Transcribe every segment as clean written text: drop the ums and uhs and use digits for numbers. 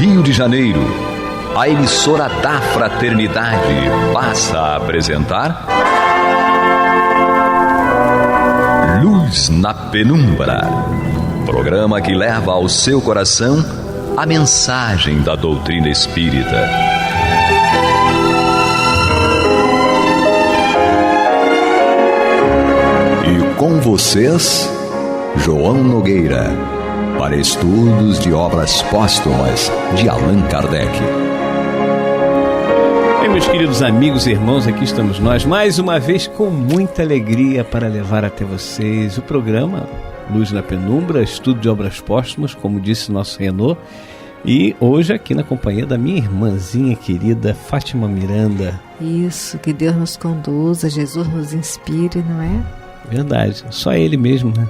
Rio de Janeiro, a emissora da Fraternidade passa a apresentar Luz na Penumbra, programa que leva ao seu coração a mensagem da doutrina espírita. E com vocês, João Nogueira, para estudos de obras póstumas de Allan Kardec. Bem, meus queridos amigos e irmãos, aqui estamos nós, mais uma vez com muita alegria para levar até vocês o programa Luz na Penumbra, estudo de obras póstumas, como disse nosso Renaud, e hoje aqui na companhia da minha irmãzinha querida, Fátima Miranda. Isso, que Deus nos conduza, Jesus nos inspire, não é? Verdade, só Ele mesmo, né?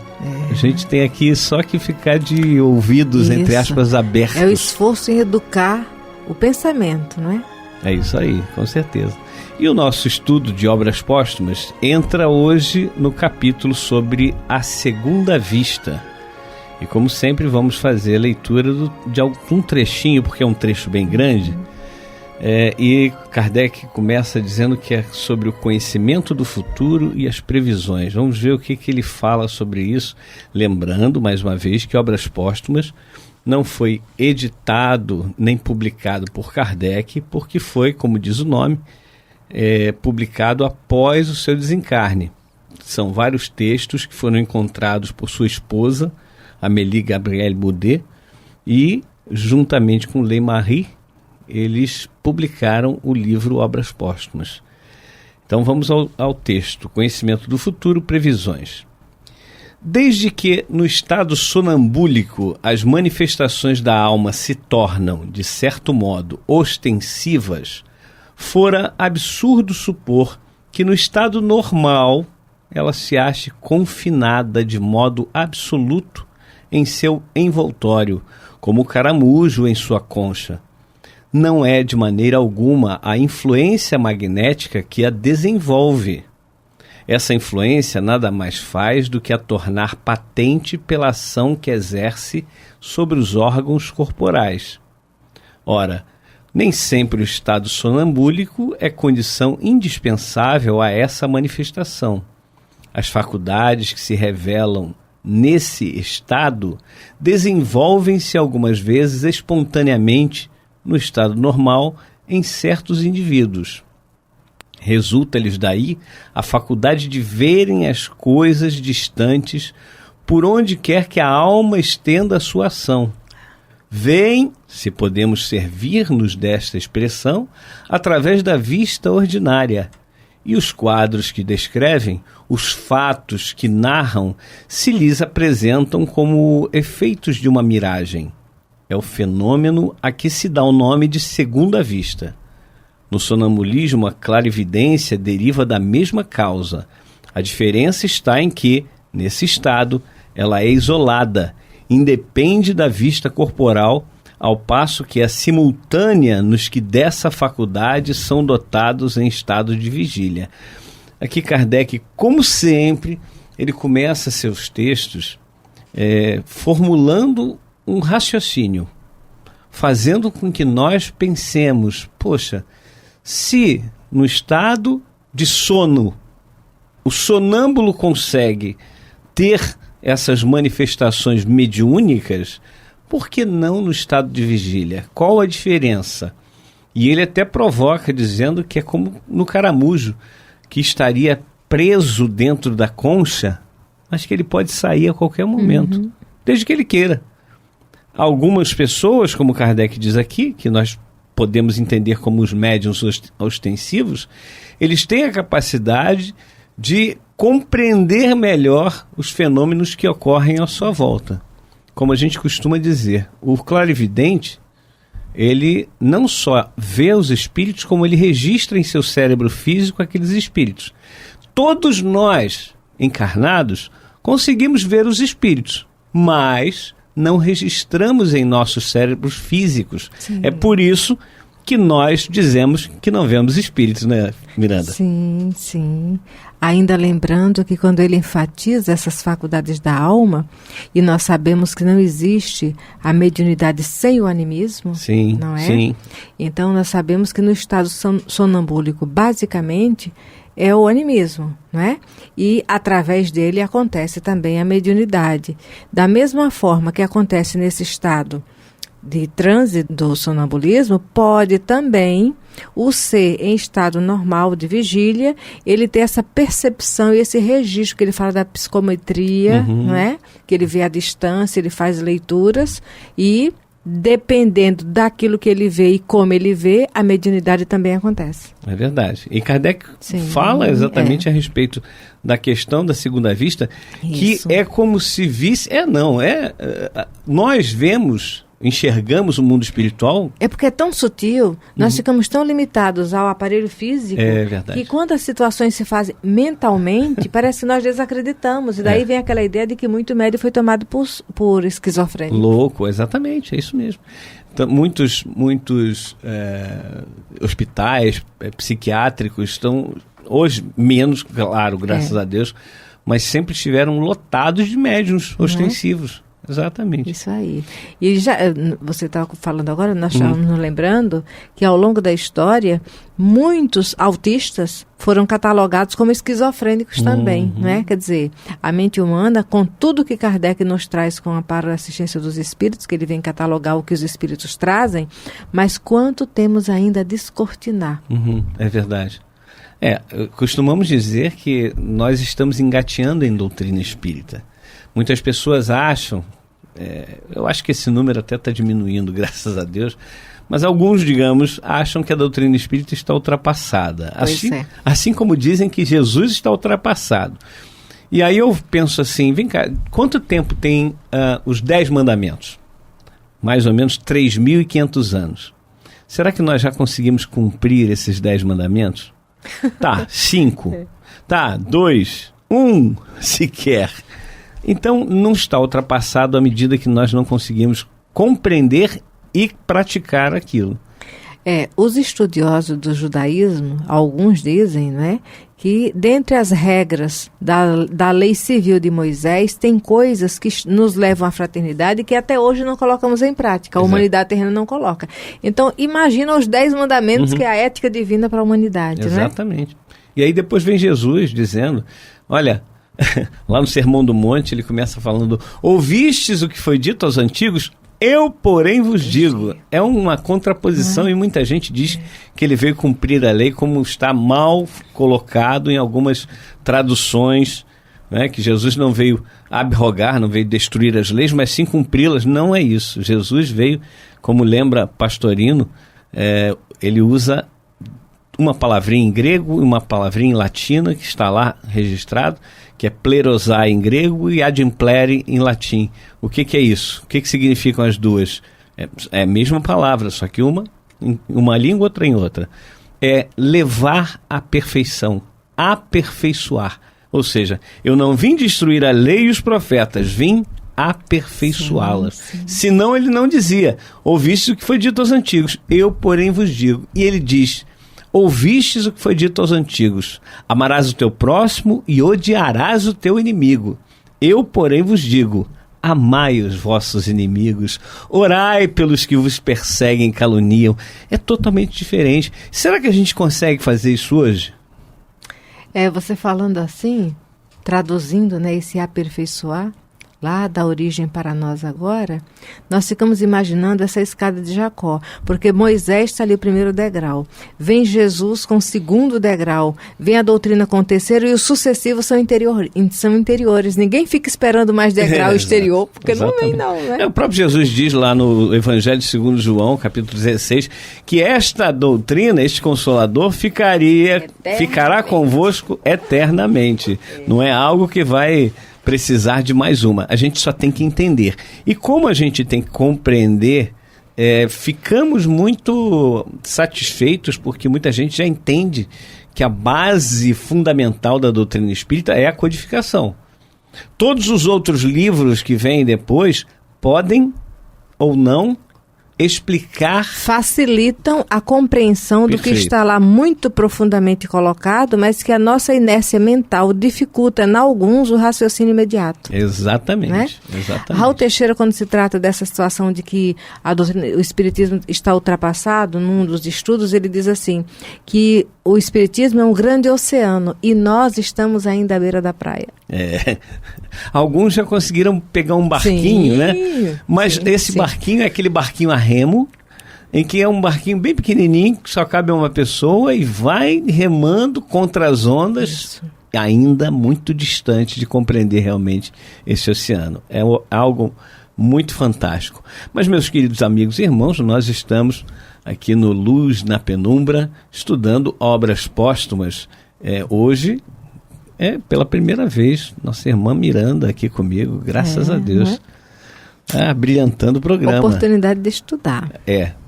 A gente tem aqui só que ficar de ouvidos, isso, entre aspas, abertos. É o esforço em educar o pensamento, não é? É isso aí, com certeza. E o nosso estudo de obras póstumas entra hoje no capítulo sobre a segunda vista. E como sempre vamos fazer a leitura de algum trechinho, porque é um trecho bem grande. E Kardec começa dizendo que é sobre o conhecimento do futuro e as previsões. Vamos ver o que ele fala sobre isso, lembrando mais uma vez que Obras Póstumas não foi editado nem publicado por Kardec, porque foi, como diz o nome, publicado após o seu desencarne. São vários textos que foram encontrados por sua esposa, Amélie Gabrielle Baudet, e juntamente com Ley-Marie, eles publicaram o livro Obras Póstumas. Então vamos ao texto. Conhecimento do futuro, previsões. Desde que no estado sonambúlico as manifestações da alma se tornam, de certo modo, ostensivas, fora absurdo supor que no estado normal ela se ache confinada de modo absoluto em seu envoltório, como o caramujo em sua concha. Não é de maneira alguma a influência magnética que a desenvolve. Essa influência nada mais faz do que a tornar patente pela ação que exerce sobre os órgãos corporais. Ora, nem sempre o estado sonambúlico é condição indispensável a essa manifestação. As faculdades que se revelam nesse estado desenvolvem-se algumas vezes espontaneamente no estado normal em certos indivíduos. Resulta-lhes daí a faculdade de verem as coisas distantes por onde quer que a alma estenda a sua ação. Veem, se podemos servir-nos desta expressão, através da vista ordinária, e os quadros que descrevem, os fatos que narram, se lhes apresentam como efeitos de uma miragem. É o fenômeno a que se dá o nome de segunda vista. No sonambulismo, a clarividência deriva da mesma causa. A diferença está em que, nesse estado, ela é isolada, independe da vista corporal, ao passo que é simultânea nos que dessa faculdade são dotados em estado de vigília. Aqui Kardec, como sempre, ele começa seus textos formulando um raciocínio, fazendo com que nós pensemos, poxa, se no estado de sono o sonâmbulo consegue ter essas manifestações mediúnicas, por que não no estado de vigília? Qual a diferença? E ele até provoca dizendo que é como no caramujo, que estaria preso dentro da concha, mas que ele pode sair a qualquer momento, desde que ele queira. Algumas pessoas, como Kardec diz aqui, que nós podemos entender como os médiuns ostensivos, eles têm a capacidade de compreender melhor os fenômenos que ocorrem à sua volta. Como a gente costuma dizer, o clarividente, ele não só vê os espíritos, como ele registra em seu cérebro físico aqueles espíritos. Todos nós, encarnados, conseguimos ver os espíritos, mas não registramos em nossos cérebros físicos. Sim. É por isso que nós dizemos que não vemos espíritos, né, Miranda? Sim, sim. Ainda lembrando que quando ele enfatiza essas faculdades da alma, e nós sabemos que não existe a mediunidade sem o animismo, Sim, não é? sim. Então nós sabemos que no estado sonambúlico, basicamente, é o animismo, não é? E através dele acontece também a mediunidade. Da mesma forma que acontece nesse estado de transe do sonambulismo, pode também o ser em estado normal de vigília, ele ter essa percepção e esse registro que ele fala da psicometria, não é? Que ele vê à distância, ele faz leituras e, dependendo daquilo que ele vê e como ele vê, a mediunidade também acontece. É verdade. E Kardec Sim, fala exatamente a respeito da questão da segunda vista, Isso. que é como se visse... Nós enxergamos o mundo espiritual. É porque é tão sutil, nós ficamos tão limitados ao aparelho físico, É verdade. que quando as situações se fazem mentalmente, parece que nós desacreditamos. E daí vem aquela ideia de que muito médium foi tomado por esquizofrênico. Louco, exatamente, é isso mesmo. Então, muitos hospitais psiquiátricos estão, hoje menos, claro, graças a Deus, mas sempre estiveram lotados de médiuns ostensivos. Exatamente. Isso aí. E já, você estava falando agora, nós estávamos nos lembrando que ao longo da história, muitos autistas foram catalogados como esquizofrênicos também, não é? Quer dizer, a mente humana, com tudo que Kardec nos traz com o amparo da assistência dos espíritos, que ele vem catalogar o que os espíritos trazem, mas quanto temos ainda a descortinar. É verdade. Costumamos dizer que nós estamos engateando em doutrina espírita. Muitas pessoas acham, eu acho que esse número até está diminuindo, graças a Deus, mas alguns, digamos, acham que a doutrina espírita está ultrapassada. Assim como dizem que Jesus está ultrapassado. E aí eu penso assim, vem cá, quanto tempo tem os 10 mandamentos? Mais ou menos 3.500 anos. Será que nós já conseguimos cumprir esses 10 mandamentos? Tá, 5. Tá, 2. 1 sequer. Então, não está ultrapassado à medida que nós não conseguimos compreender e praticar aquilo. Os estudiosos do judaísmo, alguns dizem, não é, que dentre as regras da lei civil de Moisés, tem coisas que nos levam à fraternidade que até hoje não colocamos em prática. A humanidade terrena não coloca. Então, imagina os 10 mandamentos que é a ética divina para a humanidade. Exatamente. Né? E aí depois vem Jesus dizendo, olha... Lá no Sermão do Monte ele começa falando: ouvistes o que foi dito aos antigos? Eu, porém, vos digo. É uma contraposição e muita gente diz que ele veio cumprir a lei, como está mal colocado em algumas traduções, né? Que Jesus não veio abrogar, não veio destruir as leis, mas sim cumpri-las. Não é isso. Jesus veio, como lembra Pastorino, ele usa uma palavrinha em grego e uma palavrinha em latina, que está lá registrado, que é plerosai em grego e adimplere em latim. O que é isso? O que significam as duas? É a mesma palavra, só que uma em uma língua, outra em outra. É levar à perfeição, aperfeiçoar. Ou seja, eu não vim destruir a lei e os profetas, vim aperfeiçoá-las. Senão ele não dizia, ouviste o que foi dito aos antigos, eu, porém, vos digo. E ele diz... Ouvistes o que foi dito aos antigos, amarás o teu próximo e odiarás o teu inimigo. Eu, porém, vos digo, amai os vossos inimigos, orai pelos que vos perseguem e caluniam. É totalmente diferente. Será que a gente consegue fazer isso hoje? Você falando assim, traduzindo, né, esse aperfeiçoar, lá da origem para nós agora, nós ficamos imaginando essa escada de Jacó, porque Moisés está ali o primeiro degrau, vem Jesus com o segundo degrau, vem a doutrina com o terceiro e os sucessivos são interiores. Ninguém fica esperando mais degrau exterior, porque exatamente. Não vem não, né? O próprio Jesus diz lá no Evangelho segundo João, capítulo 16, que esta doutrina, este Consolador, ficará convosco eternamente. Não é algo que vai precisar de mais uma. A gente só tem que entender. E como a gente tem que compreender, ficamos muito satisfeitos porque muita gente já entende que a base fundamental da doutrina espírita é a codificação. Todos os outros livros que vêm depois podem ou não explicar... Facilitam a compreensão do que está lá muito profundamente colocado, mas que a nossa inércia mental dificulta, em alguns, o raciocínio imediato. Exatamente. Né? Exatamente. Raul Teixeira, quando se trata dessa situação de que o espiritismo está ultrapassado, num dos estudos, ele diz assim, que o espiritismo é um grande oceano e nós estamos ainda à beira da praia. Alguns já conseguiram pegar um barquinho, né? Mas esse barquinho é aquele barquinho a remo, em que é um barquinho bem pequenininho, que só cabe uma pessoa e vai remando contra as ondas. Isso. Ainda muito distante de compreender realmente esse oceano. É algo muito fantástico. Mas, meus queridos amigos e irmãos, nós estamos aqui no Luz na Penumbra, estudando obras póstumas. Hoje, pela primeira vez, nossa irmã Miranda aqui comigo, graças a Deus, brilhantando o programa. Oportunidade de estudar.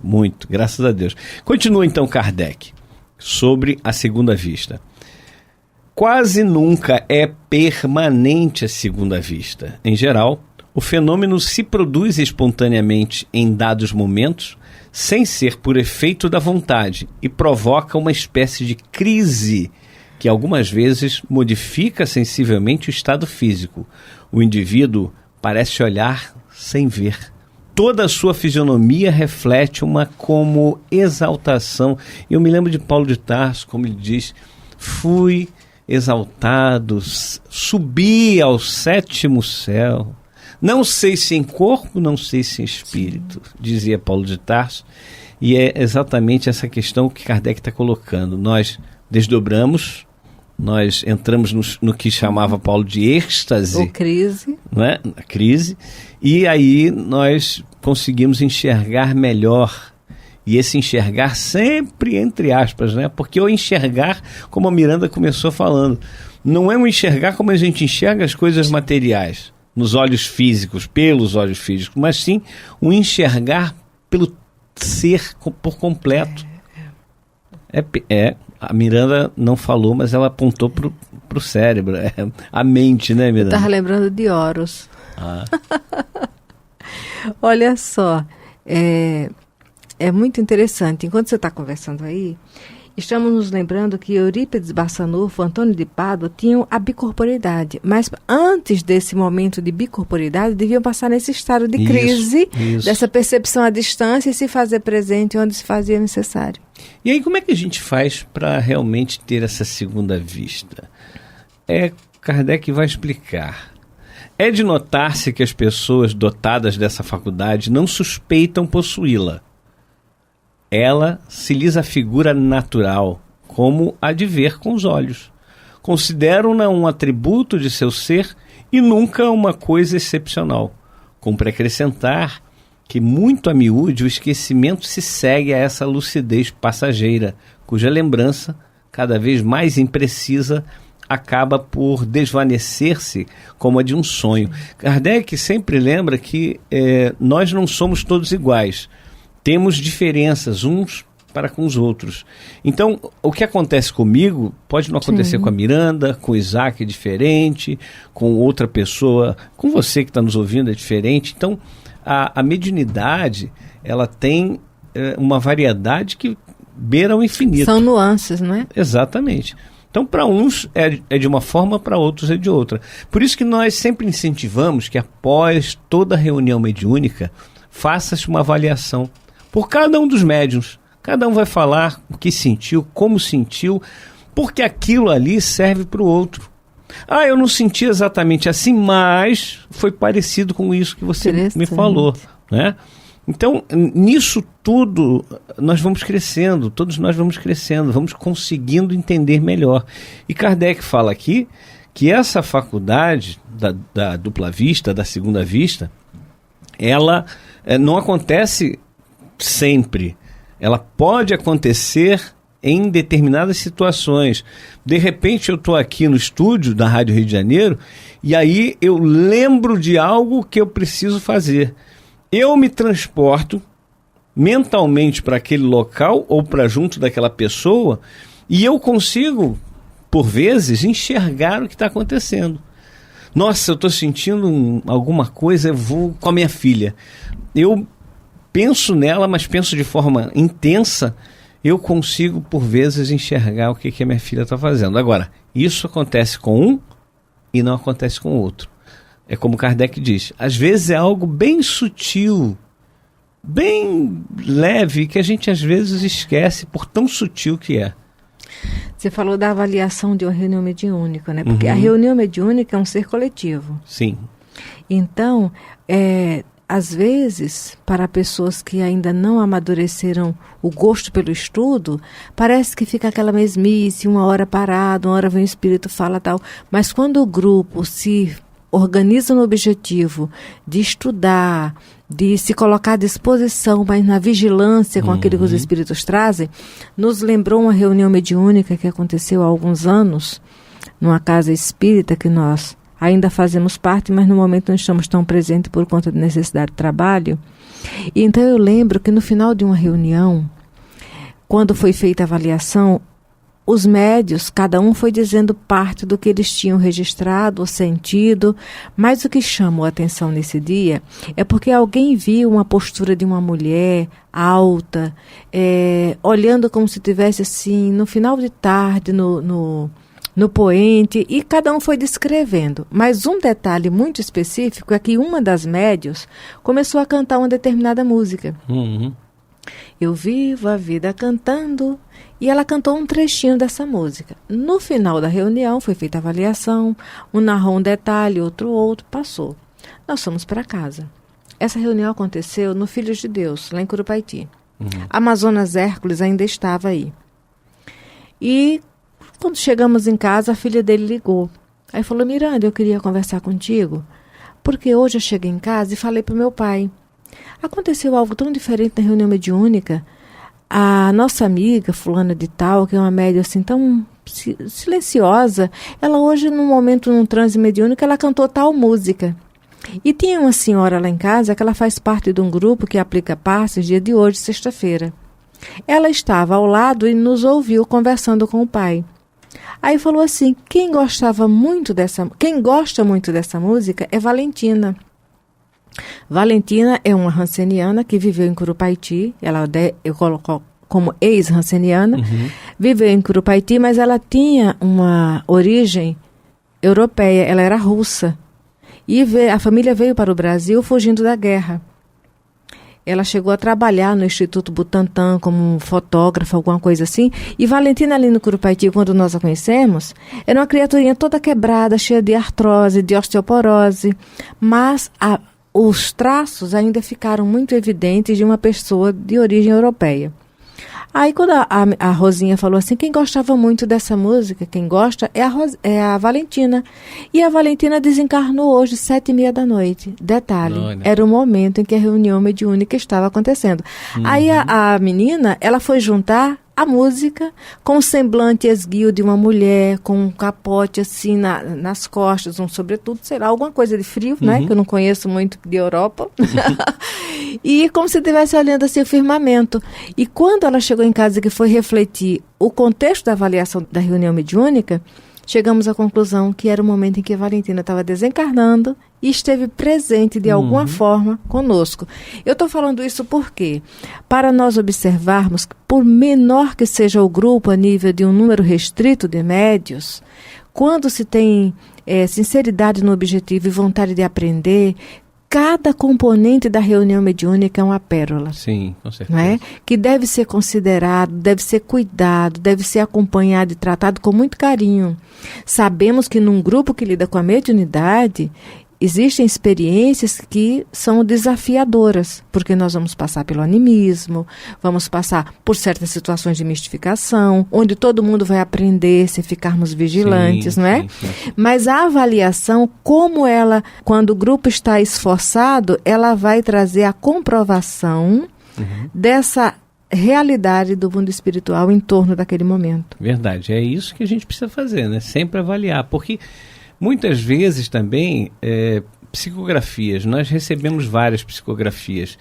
Muito, graças a Deus. Continua então Kardec, sobre a segunda vista. Quase nunca é permanente a segunda vista. Em geral, o fenômeno se produz espontaneamente em dados momentos, sem ser por efeito da vontade, e provoca uma espécie de crise que algumas vezes modifica sensivelmente o estado físico. O indivíduo parece olhar sem ver. Toda a sua fisionomia reflete uma como exaltação. Eu me lembro de Paulo de Tarso, como ele diz, fui exaltado, subi ao 7º céu. Não sei se em corpo, não sei se em espírito, dizia Paulo de Tarso. E é exatamente essa questão que Kardec está colocando. Nós desdobramos, nós entramos no que chamava Paulo de êxtase. Ou crise. Não é? A crise. E aí nós conseguimos enxergar melhor. E esse enxergar sempre entre aspas, né? Porque o enxergar, como a Miranda começou falando, não é um enxergar como a gente enxerga as coisas materiais, nos olhos físicos, pelos olhos físicos, mas sim um enxergar pelo ser por completo. A Miranda não falou, mas ela apontou pro cérebro, a mente, né, Miranda? Estava lembrando de Horus. Olha só, é muito interessante. Enquanto você está conversando aí, estamos nos lembrando que Eurípides Barçanufo, Antônio de Pádua tinham a bicorporidade. Mas antes desse momento de bicorporidade, deviam passar nesse estado de crise, dessa percepção à distância e se fazer presente onde se fazia necessário. E aí como é que a gente faz para realmente ter essa segunda vista? Kardec vai explicar. É de notar-se que as pessoas dotadas dessa faculdade não suspeitam possuí-la. Ela se lhes afigura natural, como a de ver com os olhos. Consideram-na um atributo de seu ser e nunca uma coisa excepcional. Cumpre acrescentar que, muito a miúde, o esquecimento se segue a essa lucidez passageira, cuja lembrança, cada vez mais imprecisa, acaba por desvanecer-se como a de um sonho. Kardec sempre lembra que nós não somos todos iguais. Temos diferenças uns para com os outros. Então, o que acontece comigo pode não acontecer com a Miranda, com o Isaac é diferente, com outra pessoa, com você que está nos ouvindo é diferente. Então, a mediunidade, ela tem uma variedade que beira o infinito. São nuances, não é? Exatamente. Então, para uns é de uma forma, para outros é de outra. Por isso que nós sempre incentivamos que após toda reunião mediúnica, faça-se uma avaliação por cada um dos médiuns. Cada um vai falar o que sentiu, como sentiu, porque aquilo ali serve para o outro. Eu não senti exatamente assim, mas foi parecido com isso que você me falou, né? Então, nisso tudo, nós vamos crescendo, todos nós vamos crescendo, vamos conseguindo entender melhor. E Kardec fala aqui que essa faculdade da dupla vista, da segunda vista, ela não acontece sempre. Ela pode acontecer em determinadas situações. De repente eu estou aqui no estúdio da Rádio Rio de Janeiro e aí eu lembro de algo que eu preciso fazer. Eu me transporto mentalmente para aquele local ou para junto daquela pessoa e eu consigo, por vezes, enxergar o que está acontecendo. Nossa, eu estou sentindo alguma coisa, eu vou com a minha filha. Eu penso nela, mas penso de forma intensa, eu consigo, por vezes, enxergar o que a minha filha está fazendo. Agora, isso acontece com um e não acontece com o outro. É como Kardec diz, às vezes é algo bem sutil, bem leve, que a gente às vezes esquece por tão sutil que é. Você falou da avaliação de uma reunião mediúnica, né? Porque a reunião mediúnica é um ser coletivo. Sim. Então, às vezes, para pessoas que ainda não amadureceram o gosto pelo estudo, parece que fica aquela mesmice, uma hora parado, uma hora vem o espírito, fala tal. Mas quando o grupo se organiza no objetivo de estudar, de se colocar à disposição, mas na vigilância com aquilo que os espíritos trazem, nos lembrou uma reunião mediúnica que aconteceu há alguns anos, numa casa espírita que nós ainda fazemos parte, mas no momento não estamos tão presentes por conta de necessidade de trabalho. E então eu lembro que no final de uma reunião, quando foi feita a avaliação, os médios, cada um foi dizendo parte do que eles tinham registrado ou sentido, mas o que chamou a atenção nesse dia é porque alguém viu uma postura de uma mulher alta, olhando como se estivesse assim, no final de tarde, no poente, e cada um foi descrevendo. Mas um detalhe muito específico é que uma das médios começou a cantar uma determinada música. Eu vivo a vida cantando, e ela cantou um trechinho dessa música. No final da reunião foi feita a avaliação, um narrou um detalhe, outro, passou. Nós fomos para casa. Essa reunião aconteceu no Filhos de Deus, lá em Curupaiti. Amazonas Hércules ainda estava aí. E quando chegamos em casa, a filha dele ligou. Aí falou, Miranda, eu queria conversar contigo, porque hoje eu cheguei em casa e falei para o meu pai. Aconteceu algo tão diferente na reunião mediúnica. A nossa amiga, fulana de tal, que é uma média assim tão silenciosa, ela hoje, num momento, num transe mediúnico, ela cantou tal música. E tinha uma senhora lá em casa que ela faz parte de um grupo que aplica passes dia de hoje, sexta-feira. Ela estava ao lado e nos ouviu conversando com o pai. Aí falou assim, quem gosta muito dessa música é Valentina. Valentina é uma ranceniana que viveu em Curupaiti, eu coloco como ex-ranceniana, viveu em Curupaiti, mas ela tinha uma origem europeia, ela era russa. E a família veio para o Brasil fugindo da guerra. Ela chegou a trabalhar no Instituto Butantan como fotógrafa, alguma coisa assim. E Valentina, ali no Curupaiti, quando nós a conhecemos, era uma criaturinha toda quebrada, cheia de artrose, de osteoporose. Mas os traços ainda ficaram muito evidentes de uma pessoa de origem europeia. Aí quando a Rosinha falou assim, quem gostava muito dessa música, quem gosta, é a Valentina. E a Valentina desencarnou hoje, 7h30 da noite. Detalhe, era o momento em que a reunião mediúnica estava acontecendo. Aí a menina, ela foi juntar a música com o semblante esguio de uma mulher, com um capote assim nas costas, um sobretudo, sei lá, alguma coisa de frio, né? Que eu não conheço muito de Europa. E como se estivesse olhando assim o firmamento. E quando ela chegou em casa que foi refletir o contexto da avaliação da reunião mediúnica, chegamos à conclusão que era o momento em que a Valentina estava desencarnando e esteve presente de alguma forma conosco. Eu estou falando isso porque, para nós observarmos, por menor que seja o grupo a nível de um número restrito de médios, quando se tem sinceridade no objetivo e vontade de aprender, cada componente da reunião mediúnica é uma pérola. Sim, com certeza. Não é? Que deve ser considerado, deve ser cuidado, deve ser acompanhado e tratado com muito carinho. Sabemos que num grupo que lida com a mediunidade, existem experiências que são desafiadoras, porque nós vamos passar pelo animismo, vamos passar por certas situações de mistificação, onde todo mundo vai aprender se ficarmos vigilantes, não é? Sim. Mas a avaliação, como ela, quando o grupo está esforçado, ela vai trazer a comprovação dessa realidade do mundo espiritual em torno daquele momento. Verdade, é isso que a gente precisa fazer, né? Sempre avaliar, porque muitas vezes também, psicografias, nós recebemos várias psicografias.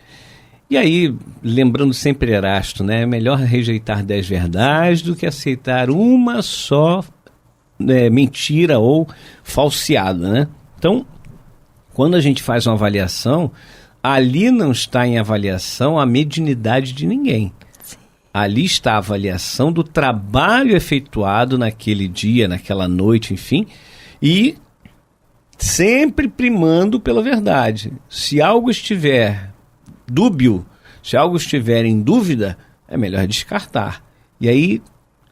E aí, lembrando sempre Erasto, né? É melhor rejeitar 10 verdades do que aceitar uma só mentira ou falseada, né? Então, quando a gente faz uma avaliação, ali não está em avaliação a mediunidade de ninguém. Sim. Ali está a avaliação do trabalho efetuado naquele dia, naquela noite, enfim, e sempre primando pela verdade. Se algo estiver dúbio, se algo estiver em dúvida, é melhor descartar. E aí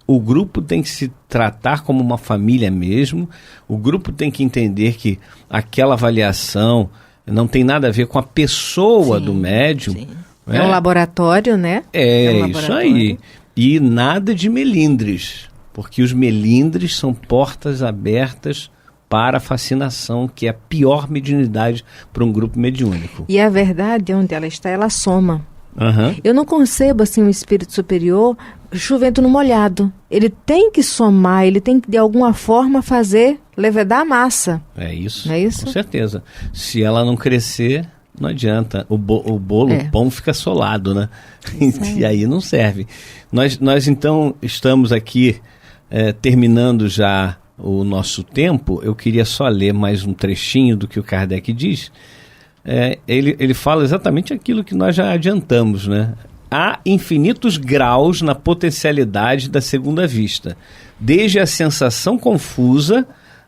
o grupo tem que se tratar como uma família mesmo, o grupo tem que entender que aquela avaliação não tem nada a ver com a pessoa do médium. Sim. É um laboratório, né? É isso aí. E nada de melindres, porque os melindres são portas abertas para a fascinação, que é a pior mediunidade para um grupo mediúnico. E a verdade, onde ela está, ela soma. Uhum. Eu não concebo assim um espírito superior chovendo no molhado. Ele tem que somar, ele tem que de alguma forma fazer levedar a massa. É isso, não é isso? Com certeza. Se ela não crescer, não adianta. O bolo, o pão fica solado, né? E aí não serve. Nós então estamos aqui terminando já o nosso tempo. Eu queria só ler mais um trechinho do que o Kardec diz. Ele fala exatamente aquilo que nós já adiantamos, né? Há infinitos graus na potencialidade da segunda vista, desde a sensação confusa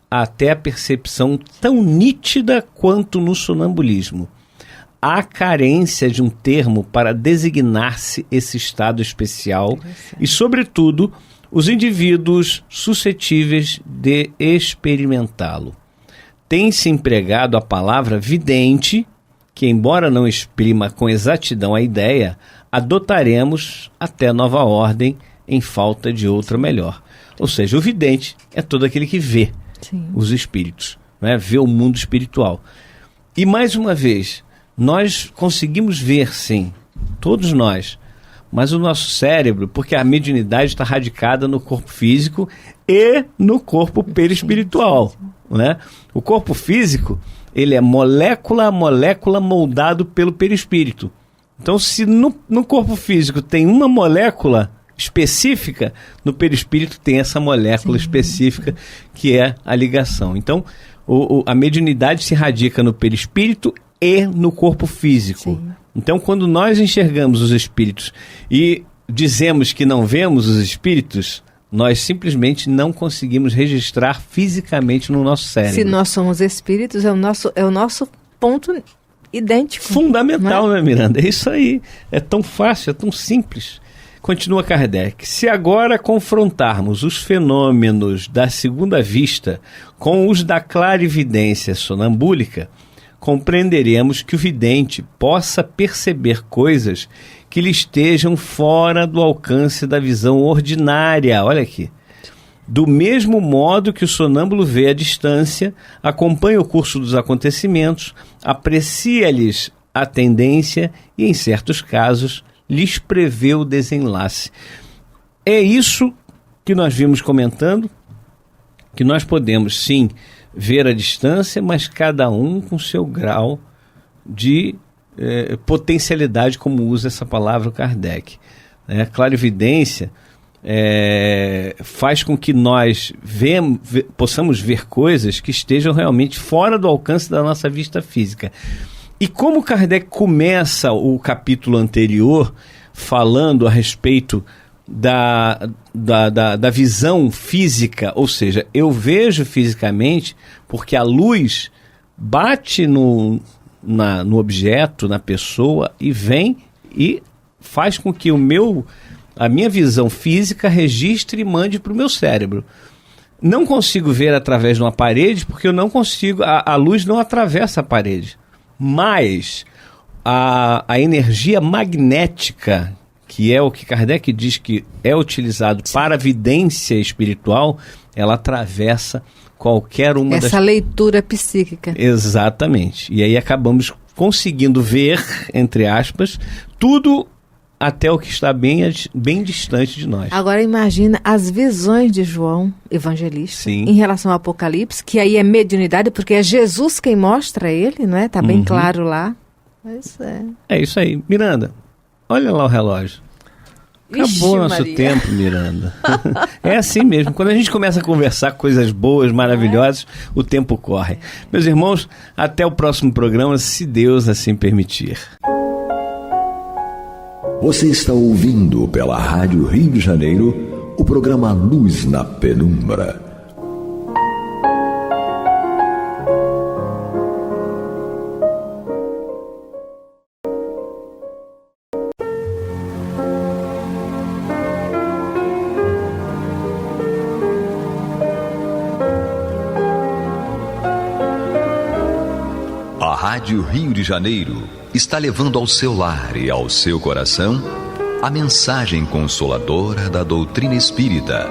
até a percepção tão nítida quanto no sonambulismo. Há carência de um termo para designar-se esse estado especial e, sobretudo, os indivíduos suscetíveis de experimentá-lo. Tem-se empregado a palavra vidente, que, embora não exprima com exatidão a ideia, adotaremos até nova ordem em falta de outra melhor. Ou seja, o vidente é todo aquele que vê os espíritos, né? Vê o mundo espiritual. E, mais uma vez, nós conseguimos ver, sim, todos nós, mas o nosso cérebro, porque a mediunidade está radicada no corpo físico e no corpo perispiritual, né? O corpo físico, ele é molécula a molécula moldado pelo perispírito. Então, se no corpo físico tem uma molécula específica, no perispírito tem essa molécula específica, que é a ligação. Então, a mediunidade se radica no perispírito e no corpo físico. Sim. Então, quando nós enxergamos os espíritos e dizemos que não vemos os espíritos, nós simplesmente não conseguimos registrar fisicamente no nosso cérebro. Se nós somos espíritos, é o nosso ponto idêntico. Fundamental, né, Miranda? É isso aí. É tão fácil, é tão simples. Continua Kardec. Se agora confrontarmos os fenômenos da segunda vista com os da clarividência sonambúlica, compreenderemos que o vidente possa perceber coisas que lhe estejam fora do alcance da visão ordinária. Olha aqui. Do mesmo modo que o sonâmbulo vê a distância, acompanha o curso dos acontecimentos, aprecia-lhes a tendência e, em certos casos, lhes prevê o desenlace. É isso que nós vimos comentando, que nós podemos, sim, ver a distância, mas cada um com seu grau de potencialidade, como usa essa palavra o Kardec. A clarividência faz com que nós possamos ver coisas que estejam realmente fora do alcance da nossa vista física. E como Kardec começa o capítulo anterior falando a respeito da visão física, ou seja, eu vejo fisicamente porque a luz bate no objeto, na pessoa, e vem e faz com que a minha visão física registre e mande para o meu cérebro. Não consigo ver através de uma parede porque eu não consigo, a luz não atravessa a parede. Mas a energia magnética, que é o que Kardec diz que é utilizado para a vidência espiritual, ela atravessa qualquer uma essa leitura psíquica. Exatamente. E aí acabamos conseguindo ver, entre aspas, tudo até o que está bem distante de nós. Agora imagina as visões de João Evangelista Sim. em relação ao Apocalipse, que aí é mediunidade, porque é Jesus quem mostra ele, não é? Está bem claro lá. É isso aí. Miranda, olha lá o relógio. Acabou nosso tempo, Miranda. É assim mesmo. Quando a gente começa a conversar coisas boas, maravilhosas, o tempo corre. Meus irmãos, até o próximo programa, se Deus assim permitir. Você está ouvindo pela Rádio Rio de Janeiro o programa Luz na Penumbra. A Rádio Rio de Janeiro está levando ao seu lar e ao seu coração a mensagem consoladora da doutrina espírita,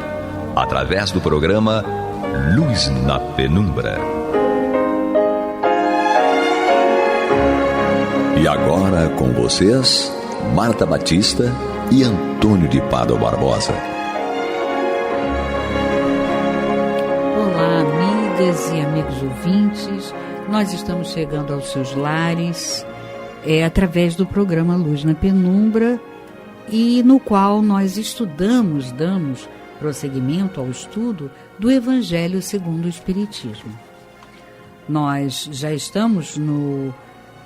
através do programa Luz na Penumbra. E agora com vocês, Marta Batista e Antônio de Pádua Barbosa. Olá, amigas e amigos ouvintes. Nós estamos chegando aos seus lares através do programa Luz na Penumbra, e no qual nós damos prosseguimento ao estudo do Evangelho segundo o Espiritismo. Nós já estamos no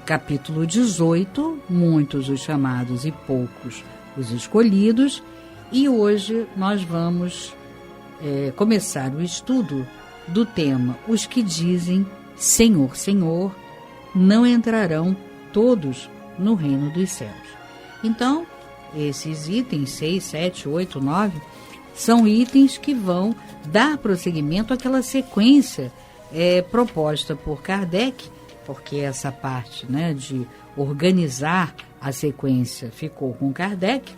capítulo 18, muitos os chamados e poucos os escolhidos, e hoje nós vamos começar o estudo do tema Os que dizem Senhor, Senhor, não entrarão todos no reino dos céus. Então, esses itens 6, 7, 8, 9 são itens que vão dar prosseguimento àquela sequência proposta por Kardec, porque essa parte, de organizar a sequência ficou com Kardec,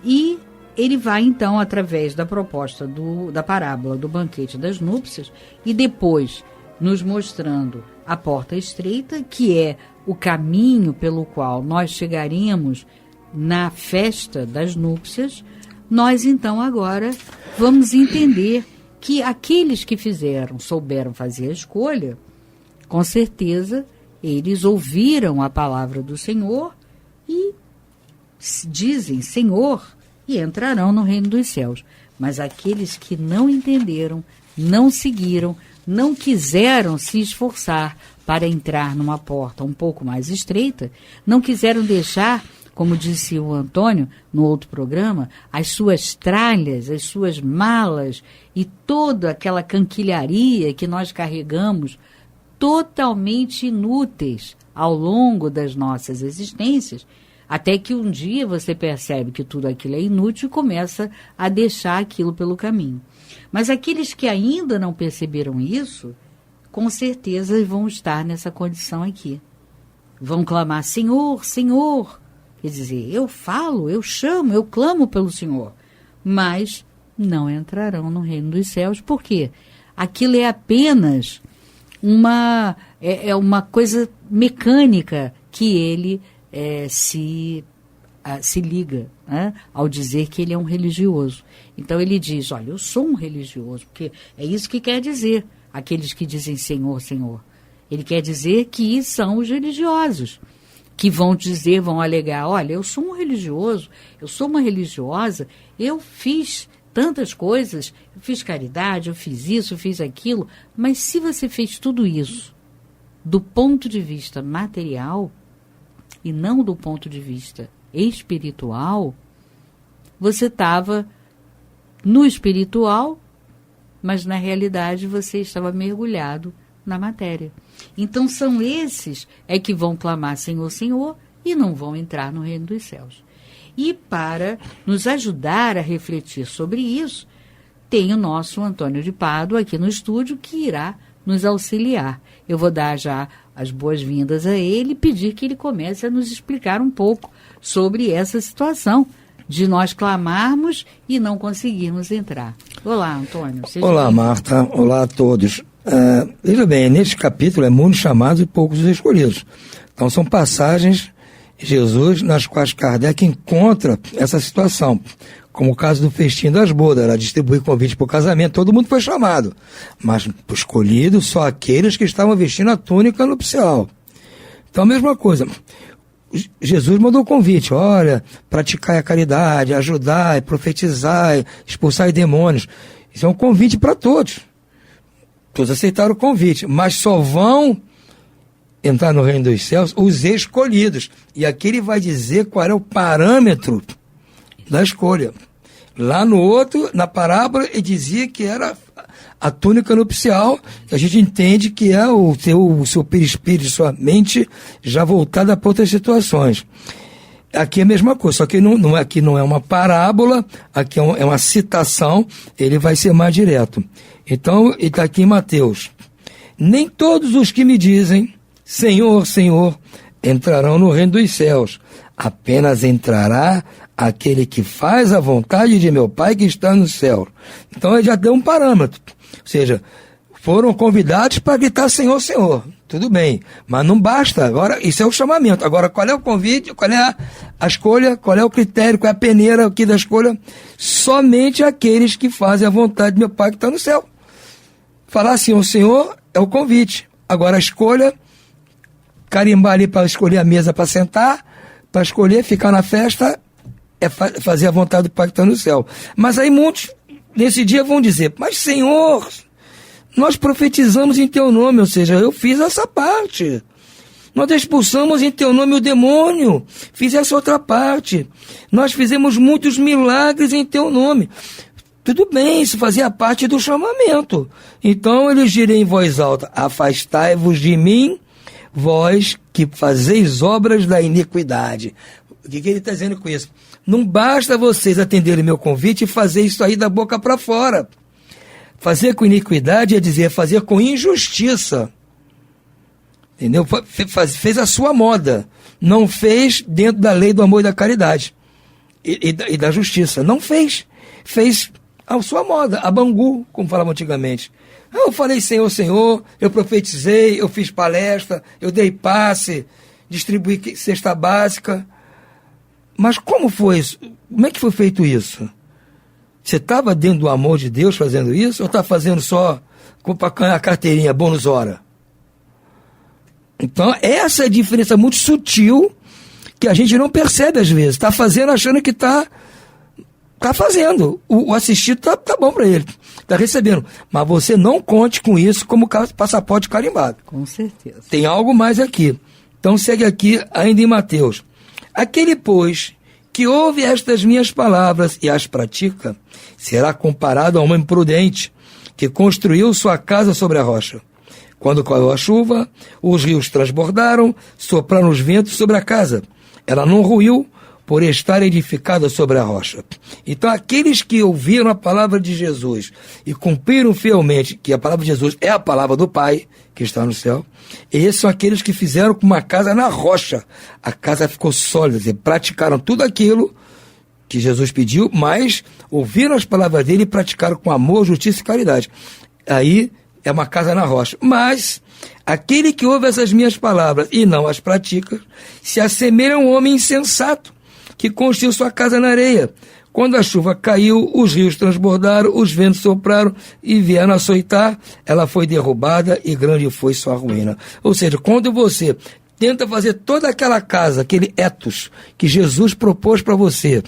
e ele vai então, através da proposta da parábola do banquete das núpcias, e depois nos mostrando a porta estreita, que é o caminho pelo qual nós chegaremos na festa das núpcias. Nós então agora vamos entender que aqueles que souberam fazer a escolha, com certeza eles ouviram a palavra do Senhor e dizem Senhor e entrarão no reino dos céus. Mas aqueles que não entenderam, não seguiram, não quiseram se esforçar para entrar numa porta um pouco mais estreita, não quiseram deixar, como disse o Antônio no outro programa, as suas tralhas, as suas malas e toda aquela canquilharia que nós carregamos, totalmente inúteis ao longo das nossas existências, até que um dia você percebe que tudo aquilo é inútil e começa a deixar aquilo pelo caminho. Mas aqueles que ainda não perceberam isso, com certeza vão estar nessa condição aqui. Vão clamar, Senhor, Senhor. Quer dizer, eu falo, eu chamo, eu clamo pelo Senhor. Mas não entrarão no reino dos céus. Por quê? Aquilo é apenas uma coisa mecânica que ele se liga, ao dizer que ele é um religioso. Então ele diz, olha, eu sou um religioso, porque é isso que quer dizer aqueles que dizem Senhor, Senhor. Ele quer dizer que são os religiosos, que vão alegar, olha, eu sou um religioso, eu sou uma religiosa, eu fiz tantas coisas, eu fiz caridade, eu fiz isso, eu fiz aquilo, mas se você fez tudo isso do ponto de vista material e não do ponto de vista espiritual, você estava no espiritual, mas na realidade você estava mergulhado na matéria. Então são esses que vão clamar Senhor, Senhor e não vão entrar no reino dos céus. E para nos ajudar a refletir sobre isso, tem o nosso Antônio de Pádua aqui no estúdio que irá nos auxiliar. Eu vou dar já as boas-vindas a ele e pedir que ele comece a nos explicar um pouco sobre essa situação de nós clamarmos e não conseguirmos entrar. Olá, Antônio. Olá, Marta. Olá a todos. Veja bem, neste capítulo é muitos chamados e poucos escolhidos. Então são passagens de Jesus nas quais Kardec encontra essa situação. Como o caso do festim das bodas, ela distribui convite para o casamento, todo mundo foi chamado, mas escolhido só aqueles que estavam vestindo a túnica nupcial. Então a mesma coisa, Jesus mandou o convite, olha, praticai a caridade, ajudai, profetizai, expulsai demônios. Isso é um convite para todos. Todos aceitaram o convite, mas só vão entrar no reino dos céus os escolhidos. E aqui ele vai dizer qual é o parâmetro da escolha. Lá no outro, na parábola, ele dizia que era a túnica nupcial, que a gente entende que é o seu perispírito, sua mente já voltada para outras situações. Aqui é a mesma coisa, só que aqui não é uma parábola, aqui é uma citação, ele vai ser mais direto. Então, ele está aqui em Mateus. Nem todos os que me dizem, Senhor, Senhor, entrarão no reino dos céus. Apenas entrará aquele que faz a vontade de meu Pai que está no céu. Então, ele já deu um parâmetro. Ou seja, foram convidados para gritar Senhor, Senhor. Tudo bem, mas não basta. Agora, isso é o chamamento. Agora, qual é o convite? Qual é a escolha? Qual é o critério? Qual é a peneira aqui da escolha? Somente aqueles que fazem a vontade de meu Pai que está no céu. Falar Senhor, Senhor é o convite. Agora, a escolha, carimbar ali para escolher a mesa para sentar, para escolher ficar na festa, é fazer a vontade do Pai que está no céu. Mas aí muitos, nesse dia, vão dizer, mas Senhor, nós profetizamos em teu nome, ou seja, eu fiz essa parte. Nós expulsamos em teu nome o demônio, fiz essa outra parte. Nós fizemos muitos milagres em teu nome. Tudo bem, isso fazia parte do chamamento. Então eles direm em voz alta, afastai-vos de mim, vós que fazeis obras da iniquidade. O que ele está dizendo com isso? Não basta vocês atenderem meu convite e fazer isso aí da boca para fora. Fazer com iniquidade é dizer, fazer com injustiça. Entendeu? Fez a sua moda. Não fez dentro da lei do amor e da caridade. E da justiça. Não fez. Fez a sua moda, a bangu, como falavam antigamente. Eu falei Senhor, Senhor, eu profetizei, eu fiz palestra, eu dei passe, distribuí cesta básica. Mas como foi isso? Como é que foi feito isso? Você estava dentro do amor de Deus fazendo isso? Ou está fazendo só para a carteirinha, bônus hora? Então, essa é a diferença muito sutil que a gente não percebe às vezes. Está fazendo achando que está fazendo. O assistido está bom para ele. Está recebendo. Mas você não conte com isso como passaporte carimbado. Com certeza. Tem algo mais aqui. Então, segue aqui ainda em Mateus. Aquele, pois, que ouve estas minhas palavras e as pratica, será comparado a um homem prudente que construiu sua casa sobre a rocha. Quando caiu a chuva, os rios transbordaram, sopraram os ventos sobre a casa. Ela não ruiu por estar edificada sobre a rocha. Então, aqueles que ouviram a palavra de Jesus e cumpriram fielmente, que a palavra de Jesus é a palavra do Pai, que está no céu, esses são aqueles que fizeram com uma casa na rocha. A casa ficou sólida, dizer, praticaram tudo aquilo que Jesus pediu, mas ouviram as palavras dele e praticaram com amor, justiça e caridade. Aí é uma casa na rocha. Mas aquele que ouve essas minhas palavras e não as pratica, se assemelha a um homem insensato, que construiu sua casa na areia. Quando a chuva caiu, os rios transbordaram, os ventos sopraram e vieram açoitar, ela foi derrubada e grande foi sua ruína. Ou seja, quando você tenta fazer toda aquela casa, aquele ethos que Jesus propôs para você,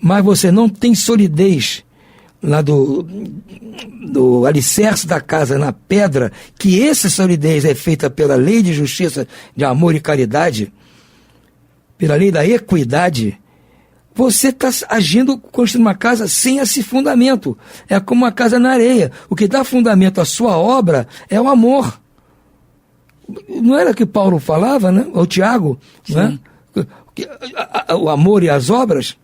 mas você não tem solidez lá do alicerce da casa, na pedra, que essa solidez é feita pela lei de justiça, de amor e caridade, pela lei da equidade, você está agindo, construindo uma casa sem esse fundamento. É como uma casa na areia. O que dá fundamento à sua obra é o amor. Não era que Paulo falava, né? Ou Tiago, né? O amor e as obras.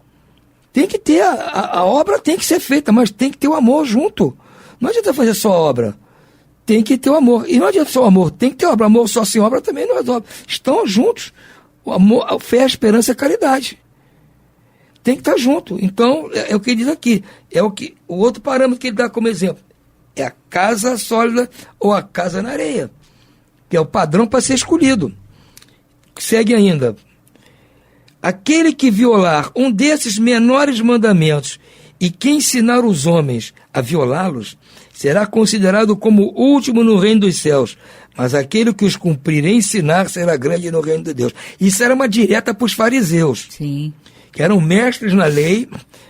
Tem que ter, a obra tem que ser feita, mas tem que ter o amor junto. Não adianta fazer só obra. Tem que ter o amor. E não adianta só o amor, tem que ter obra. Amor só sem obra também não resolve. Estão juntos. O amor, a fé, a esperança e a caridade. Tem que estar junto. Então, é o que ele diz aqui. O outro parâmetro que ele dá como exemplo. É a casa sólida ou a casa na areia. Que é o padrão para ser escolhido. Segue ainda. Aquele que violar um desses menores mandamentos e que ensinar os homens a violá-los, será considerado como o último no reino dos céus. mas aquele que os cumprir e ensinar será grande no reino de Deus. Isso era uma direta para os fariseus. Sim. Que eram mestres na lei,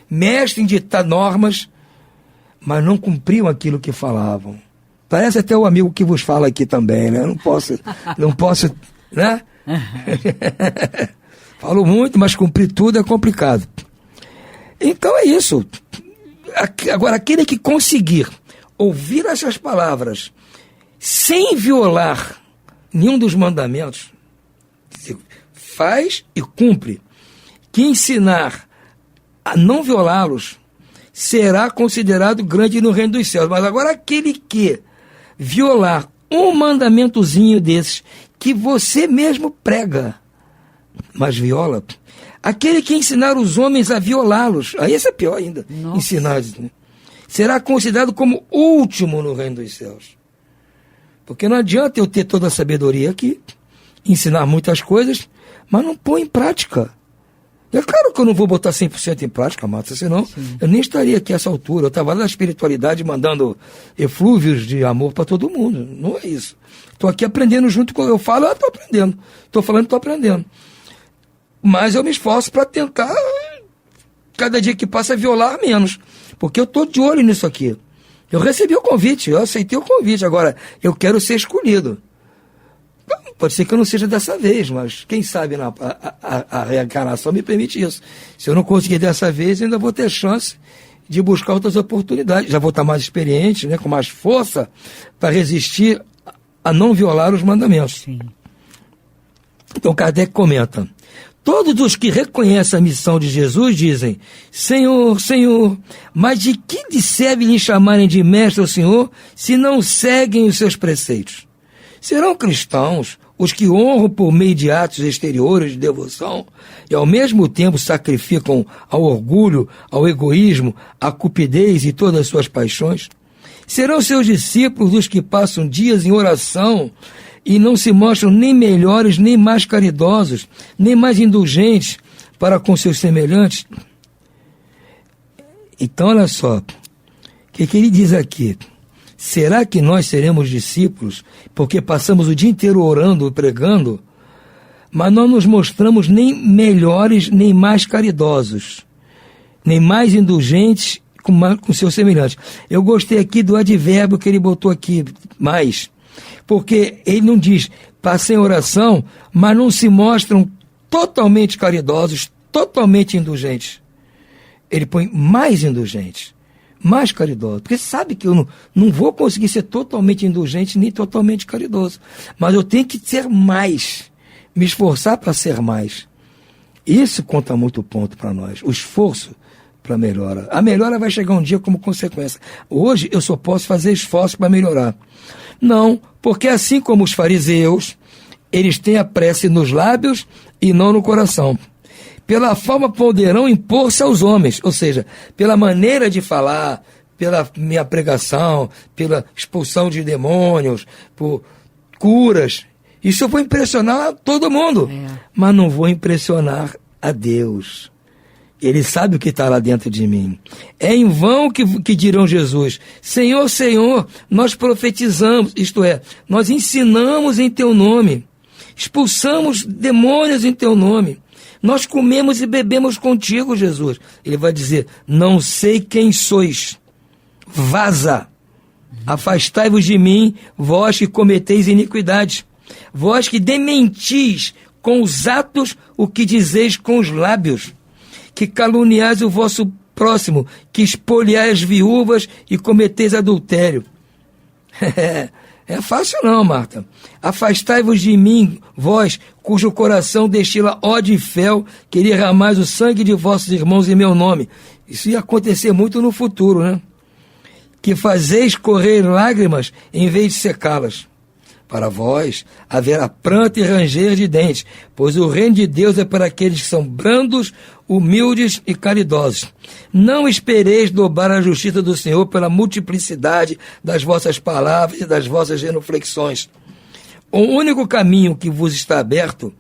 mestres em ditar normas, mas não cumpriam aquilo que falavam. Parece até o amigo que vos fala aqui também, né? Eu não posso, né? Falo muito, mas cumprir tudo é complicado. Então é isso. Agora, aquele que conseguir ouvir essas palavras sem violar nenhum dos mandamentos, faz e cumpre, que ensinar a não violá-los será considerado grande no reino dos céus. Mas agora aquele que violar um mandamentozinho desses que você mesmo prega, mas viola, aquele que ensinar os homens a violá-los, aí esse é pior ainda. Nossa. Ensinar, né? Será considerado como último no reino dos céus. Porque não adianta eu ter toda a sabedoria aqui, ensinar muitas coisas, mas não pôr em prática. É claro que eu não vou botar 100% em prática, Marta, senão eu nem estaria aqui a essa altura. Eu estava lá na espiritualidade mandando eflúvios de amor para todo mundo. Não é isso. Estou aqui aprendendo junto com... Eu falo, estou aprendendo. Estou falando, estou aprendendo. Mas eu me esforço para tentar, cada dia que passa, violar menos. Porque eu estou de olho nisso aqui. Eu recebi o convite, eu aceitei o convite. Agora, eu quero ser escolhido. Pode ser que eu não seja dessa vez, mas quem sabe a reencarnação me permite isso. Se eu não conseguir dessa vez, ainda vou ter chance de buscar outras oportunidades. Já vou estar mais experiente, né, com mais força, para resistir a não violar os mandamentos. Sim. Então Kardec comenta: todos os que reconhecem a missão de Jesus dizem: Senhor, Senhor, mas de que lhe serve lhe chamarem de mestre ou Senhor, se não seguem os seus preceitos? Serão cristãos os que honram por meio de atos exteriores de devoção e ao mesmo tempo sacrificam ao orgulho, ao egoísmo, à cupidez e todas as suas paixões? Serão seus discípulos os que passam dias em oração e não se mostram nem melhores, nem mais caridosos, nem mais indulgentes para com seus semelhantes? Então, olha só, o que ele diz aqui? Será que nós seremos discípulos porque passamos o dia inteiro orando e pregando, mas não nos mostramos nem melhores, nem mais caridosos, nem mais indulgentes com seus semelhantes? Eu gostei aqui do advérbio que ele botou aqui, mais, porque ele não diz passem oração, mas não se mostram totalmente caridosos, totalmente indulgentes. Ele põe mais indulgentes, mais caridoso, porque sabe que eu não vou conseguir ser totalmente indulgente nem totalmente caridoso, mas eu tenho que ser mais, me esforçar para ser mais. Isso conta muito ponto para nós, o esforço para melhora. A melhora vai chegar um dia como consequência. Hoje eu só posso fazer esforço para melhorar. Não, porque assim como os fariseus, eles têm a prece nos lábios e não no coração. Pela forma poderão impor-se aos homens, ou seja, pela maneira de falar, pela minha pregação, pela expulsão de demônios, por curas. Isso eu vou impressionar todo mundo, mas não vou impressionar a Deus. Ele sabe o que está lá dentro de mim. É em vão que dirão Jesus: Senhor, Senhor, nós profetizamos, isto é, nós ensinamos em teu nome, expulsamos demônios em teu nome, nós comemos e bebemos contigo, Jesus. Ele vai dizer: não sei quem sois, vaza, afastai-vos de mim, vós que cometeis iniquidades, vós que dementis com os atos o que dizeis com os lábios, que caluniais o vosso próximo, que espoliais as viúvas e cometeis adultério. É fácil não, Marta. Afastai-vos de mim, vós, cujo coração destila ódio e fel, que derramais o sangue de vossos irmãos em meu nome. Isso ia acontecer muito no futuro, né? Que fazeis correr lágrimas em vez de secá-las. Para vós haverá pranto e ranger de dentes, pois o reino de Deus é para aqueles que são brandos, humildes e caridosos. Não espereis dobrar a justiça do Senhor pela multiplicidade das vossas palavras e das vossas genuflexões. O único caminho que vos está aberto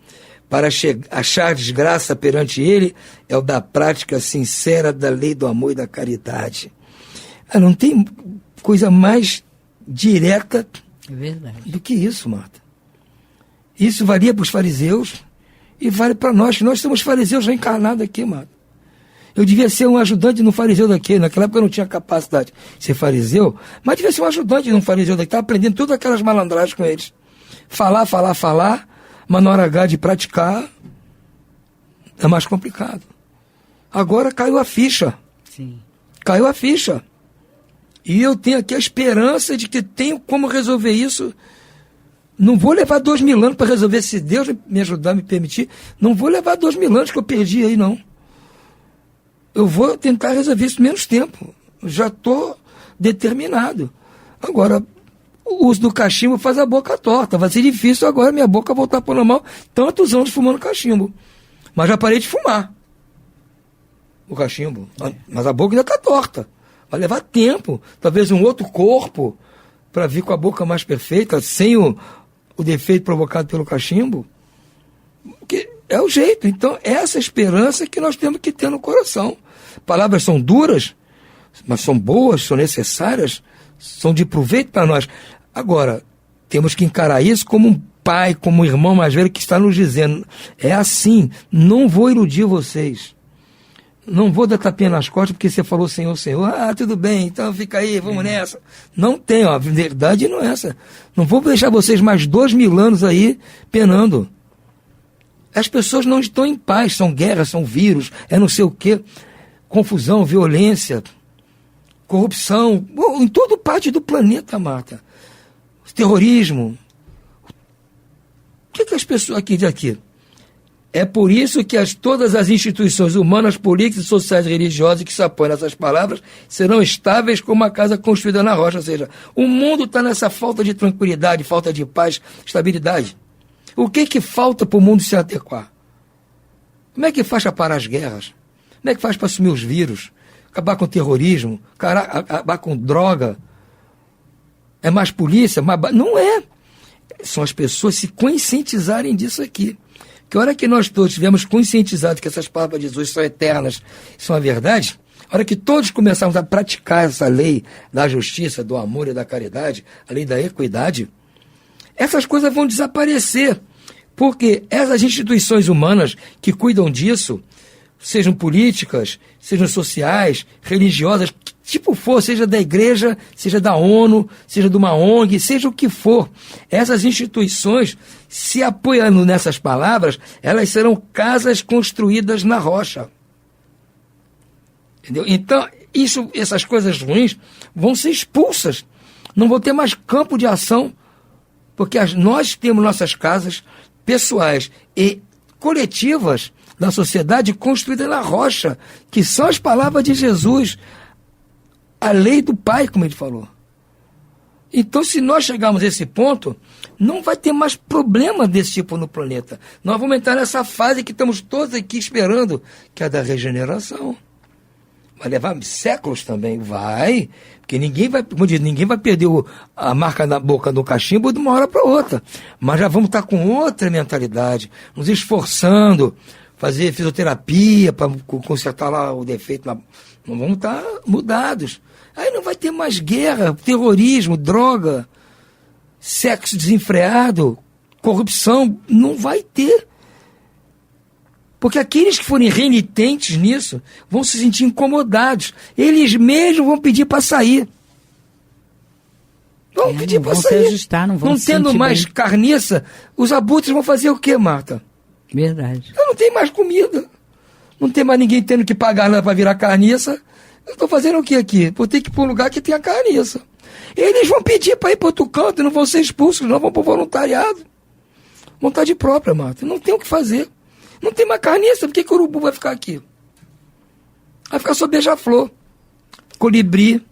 para achar desgraça perante Ele é o da prática sincera da lei do amor e da caridade. Não tem coisa mais direta É verdade. Do que isso, Marta? Isso valia para os fariseus e vale para nós. Nós somos fariseus reencarnados aqui, Marta. Eu devia ser um ajudante no fariseu daqui. Naquela época eu não tinha capacidade de ser fariseu, mas devia ser um ajudante no fariseu daqui. Estava aprendendo todas aquelas malandragens com eles. Falar, mas na hora H de praticar é mais complicado. Agora caiu a ficha. Sim. Caiu a ficha. E eu tenho aqui a esperança de que tenho como resolver isso. Não vou levar 2000 anos para resolver, se Deus me ajudar, me permitir. Não vou levar 2000 anos que eu perdi aí, não. Eu vou tentar resolver isso em menos tempo. Já estou determinado. Agora, o uso do cachimbo faz a boca torta. Vai ser difícil agora minha boca voltar para o normal. Tantos anos fumando cachimbo. Mas já parei de fumar o cachimbo. Mas a boca ainda está torta. Vai levar tempo. Talvez um outro corpo para vir com a boca mais perfeita, sem o defeito provocado pelo cachimbo. Porque é o jeito. Então, essa esperança que nós temos que ter no coração. Palavras são duras, mas são boas, são necessárias, são de proveito para nós. Agora, temos que encarar isso como um pai, como um irmão mais velho que está nos dizendo, é assim, não vou iludir vocês. Não vou dar tapinha nas costas porque você falou Senhor, Senhor. Ah, tudo bem, então fica aí, vamos nessa. Não tem, ó, a verdade não é essa. Não vou deixar vocês mais 2000 anos aí penando. As pessoas não estão em paz, são guerras, são vírus, é não sei o quê. Confusão, violência, corrupção, em toda parte do planeta, Marta. Terrorismo. O que as pessoas aqui dizem aqui? É por isso que todas as instituições humanas, políticas, sociais e religiosas que se apoiam nessas palavras serão estáveis como uma casa construída na rocha. Ou seja, o mundo está nessa falta de tranquilidade, falta de paz, estabilidade. O que falta para o mundo se adequar? Como é que faz para parar as guerras? Como é que faz para assumir os vírus? Acabar com o terrorismo? Acabar com droga? É mais polícia? Não é. São as pessoas se conscientizarem disso aqui. Que a hora que nós todos estivermos conscientizados que essas palavras de Jesus são eternas, são a verdade, a hora que todos começarmos a praticar essa lei da justiça, do amor e da caridade, a lei da equidade, essas coisas vão desaparecer. Porque essas instituições humanas que cuidam disso, sejam políticas, sejam sociais, religiosas, que tipo for, seja da igreja, seja da ONU, seja de uma ONG, seja o que for, essas instituições, se apoiando nessas palavras, elas serão casas construídas na rocha. Entendeu? Então, essas coisas ruins vão ser expulsas, não vão ter mais campo de ação, porque nós temos nossas casas pessoais e coletivas da sociedade construída na rocha, que são as palavras de Jesus, a lei do Pai, como ele falou. Então, se nós chegarmos a esse ponto, não vai ter mais problema desse tipo no planeta. Nós vamos entrar nessa fase que estamos todos aqui esperando, que é a da regeneração. Vai levar séculos também, vai, porque ninguém vai, como diz, ninguém vai perder a marca na boca do cachimbo de uma hora para outra. Mas já vamos estar com outra mentalidade, nos esforçando, fazer fisioterapia para consertar lá o defeito. Nós vamos estar mudados. Aí não vai ter mais guerra, terrorismo, droga, sexo desenfreado, corrupção, não vai ter. Porque aqueles que forem renitentes nisso vão se sentir incomodados. Eles mesmos vão pedir para sair. Vão pedir para sair. Se ajustar, não vão se tendo sentir mais bem. carniça, os abutres vão fazer o quê, Marta? Verdade. Eu não tenho mais comida. Não tem mais ninguém tendo que pagar nada para virar carniça. Eu estou fazendo o que aqui? Vou ter que ir para um lugar que tenha carniça. Eles vão pedir para ir para outro canto e não vão ser expulsos, não vão para o voluntariado. Vontade própria, Marta. Não tem o que fazer. Não tem mais carniça. Por que o urubu vai ficar aqui? Vai ficar só beija-flor, colibri,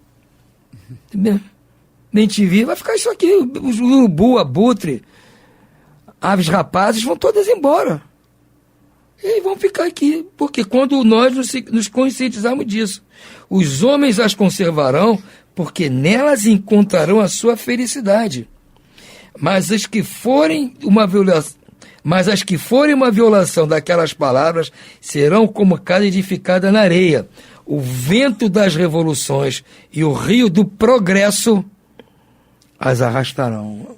bem-te-vi. Vai ficar isso aqui. Os urubu, abutre, aves rapazes vão todas embora. E vão ficar aqui. Porque quando nós nos conscientizarmos disso, os homens as conservarão, porque nelas encontrarão a sua felicidade. Mas as que forem uma violação daquelas palavras serão como casa edificada na areia. O vento das revoluções e o rio do progresso as arrastarão.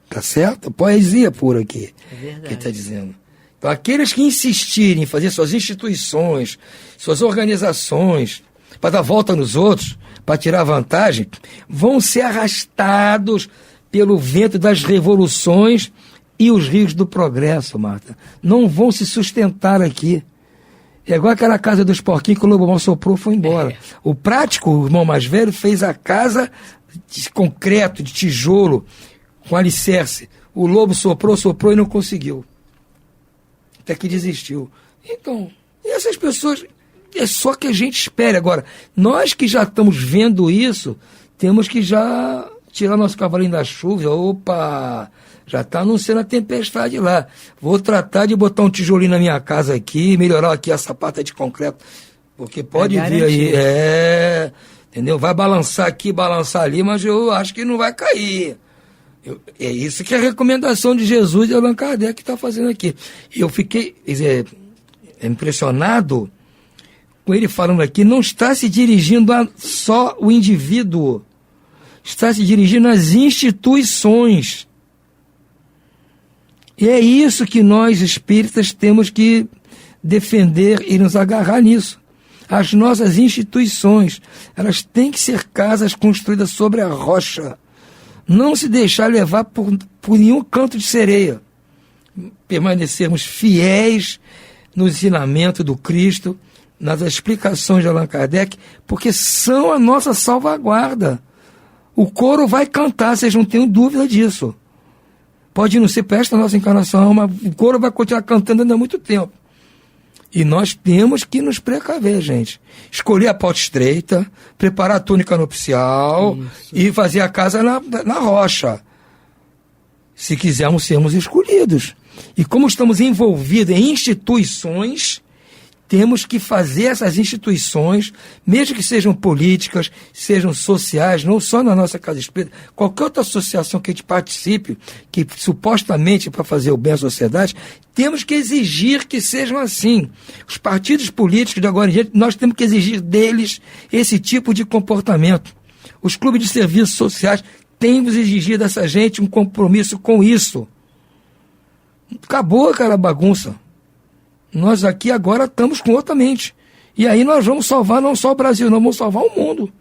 Tá certo? Poesia pura aqui. É verdade. Que está dizendo. Então, aqueles que insistirem em fazer suas instituições, suas organizações, para dar volta nos outros, para tirar vantagem, vão ser arrastados pelo vento das revoluções e os rios do progresso, Marta. Não vão se sustentar aqui. É igual aquela casa dos porquinhos que o lobo mal soprou e foi embora. O prático, o irmão mais velho, fez a casa de concreto, de tijolo, com alicerce. O lobo soprou e não conseguiu. Até que desistiu. Então, essas pessoas, é só que a gente espere. Agora, nós que já estamos vendo isso, temos que já tirar nosso cavalinho da chuva. Opa, já está anunciando a tempestade lá. Vou tratar de botar um tijolinho na minha casa aqui, melhorar aqui a sapata de concreto. Porque pode vir aí, entendeu? Vai balançar aqui, balançar ali, mas eu acho que não vai cair. É isso que é a recomendação de Jesus e Allan Kardec está fazendo aqui. Eu fiquei impressionado com ele falando aqui, não está se dirigindo a só o indivíduo, está se dirigindo às instituições. E é isso que nós espíritas temos que defender e nos agarrar nisso. As nossas instituições, elas têm que ser casas construídas sobre a rocha. Não se deixar levar por nenhum canto de sereia. Permanecermos fiéis no ensinamento do Cristo, nas explicações de Allan Kardec, porque são a nossa salvaguarda. O coro vai cantar, vocês não tenham dúvida disso. Pode não ser para esta nossa encarnação, mas o coro vai continuar cantando ainda há muito tempo. E nós temos que nos precaver, gente. Escolher a pauta estreita, preparar a túnica nupcial e fazer a casa na rocha. Se quisermos sermos escolhidos. E como estamos envolvidos em instituições, temos que fazer essas instituições, mesmo que sejam políticas, sejam sociais, não só na nossa Casa Espírita, qualquer outra associação que a gente participe, que supostamente para fazer o bem à sociedade, temos que exigir que sejam assim. Os partidos políticos de agora em diante, nós temos que exigir deles esse tipo de comportamento. Os clubes de serviços sociais temos que exigir dessa gente um compromisso com isso. Acabou aquela bagunça. Nós aqui agora estamos com outra mente. E aí nós vamos salvar não só o Brasil, nós vamos salvar o mundo.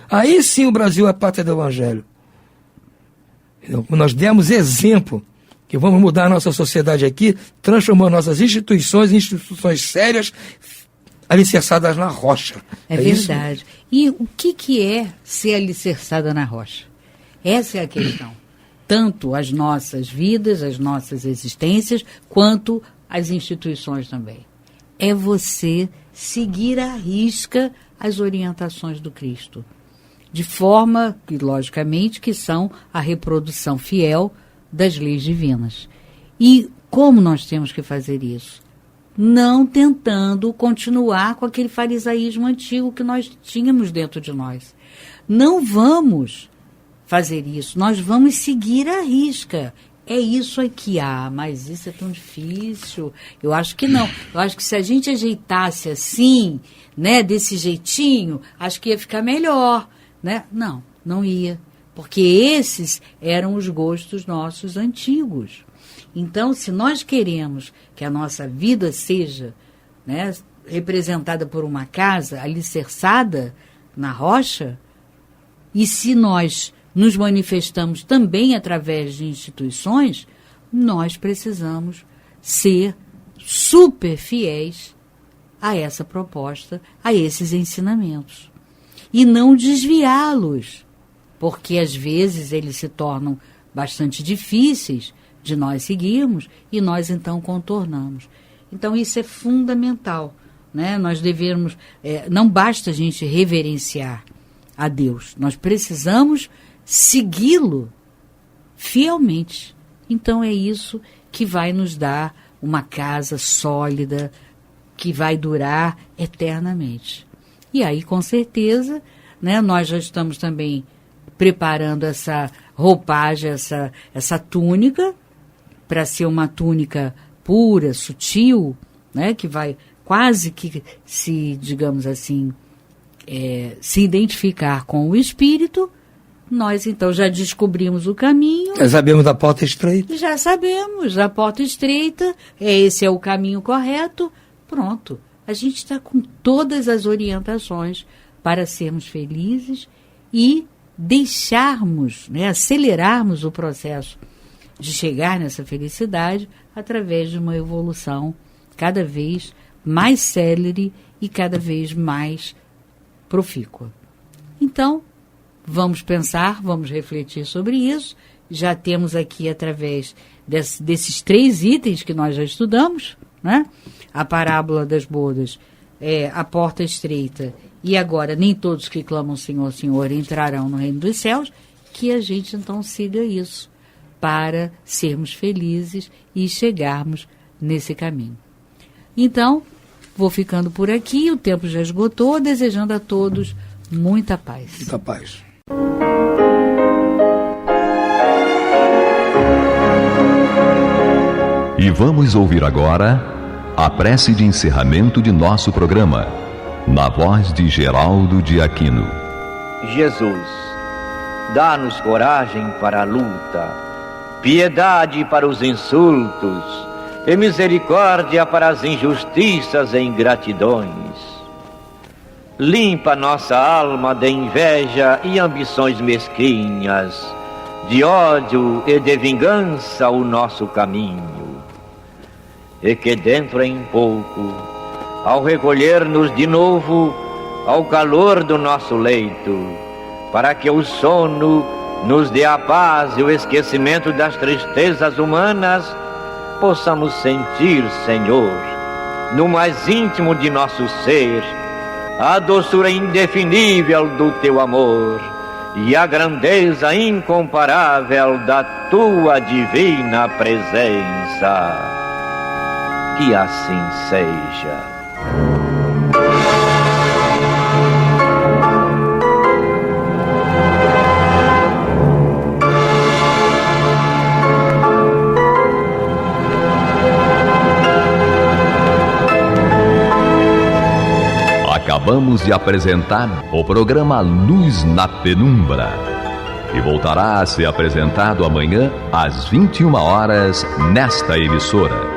Aí sim o Brasil é a pátria do Evangelho. Nós demos exemplo que vamos mudar a nossa sociedade aqui, transformando nossas instituições em instituições sérias, alicerçadas na rocha. É verdade. Isso? E o que é ser alicerçada na rocha? Essa é a questão. Tanto as nossas vidas, as nossas existências, quanto as instituições também. É você seguir à risca as orientações do Cristo. De forma, que, logicamente, que são a reprodução fiel das leis divinas. E como nós temos que fazer isso? Não tentando continuar com aquele farisaísmo antigo que nós tínhamos dentro de nós. Não vamos fazer isso, nós vamos seguir à risca. É isso aqui, mas isso é tão difícil. Eu acho que não. Eu acho que se a gente ajeitasse assim, né, desse jeitinho, acho que ia ficar melhor, né? Não, não ia. Porque esses eram os gostos nossos antigos. Então, se nós queremos que a nossa vida seja, né, representada por uma casa alicerçada na rocha, e se nós nos manifestamos também através de instituições, nós precisamos ser super fiéis a essa proposta, a esses ensinamentos. E não desviá-los, porque às vezes eles se tornam bastante difíceis de nós seguirmos e nós então contornamos. Então isso é fundamental, né? Nós devemos, não basta a gente reverenciar a Deus, nós precisamos segui-lo fielmente. Então é isso que vai nos dar uma casa sólida, que vai durar eternamente. E aí, com certeza, né, nós já estamos também preparando essa roupagem, essa túnica, para ser uma túnica pura, sutil, né, que vai quase que se, digamos assim, se identificar com o espírito, nós então já descobrimos o caminho. Já sabemos da porta estreita. Já sabemos, a porta estreita, esse é o caminho correto. Pronto, a gente está com todas as orientações para sermos felizes e deixarmos, acelerarmos o processo de chegar nessa felicidade através de uma evolução cada vez mais célere e cada vez mais profícua. Então, vamos pensar, vamos refletir sobre isso. Já temos aqui, através desses 3 itens que nós já estudamos, né? A parábola das bodas, a porta estreita, e agora nem todos que clamam Senhor, Senhor entrarão no reino dos céus, que a gente então siga isso, para sermos felizes e chegarmos nesse caminho. Então, vou ficando por aqui, o tempo já esgotou, desejando a todos muita paz. Muita paz. E vamos ouvir agora a prece de encerramento de nosso programa, na voz de Geraldo de Aquino. Jesus, dá-nos coragem para a luta, piedade para os insultos e misericórdia para as injustiças e ingratidões. Limpa nossa alma de inveja e ambições mesquinhas, de ódio e de vingança o nosso caminho. E que dentro em pouco, ao recolher-nos de novo ao calor do nosso leito, para que o sono nos dê a paz e o esquecimento das tristezas humanas, possamos sentir, Senhor, no mais íntimo de nosso ser, a doçura indefinível do Teu amor e a grandeza incomparável da Tua divina presença. Que assim seja. Acabamos de apresentar o programa Luz na Penumbra, que voltará a ser apresentado amanhã às 21 horas nesta emissora.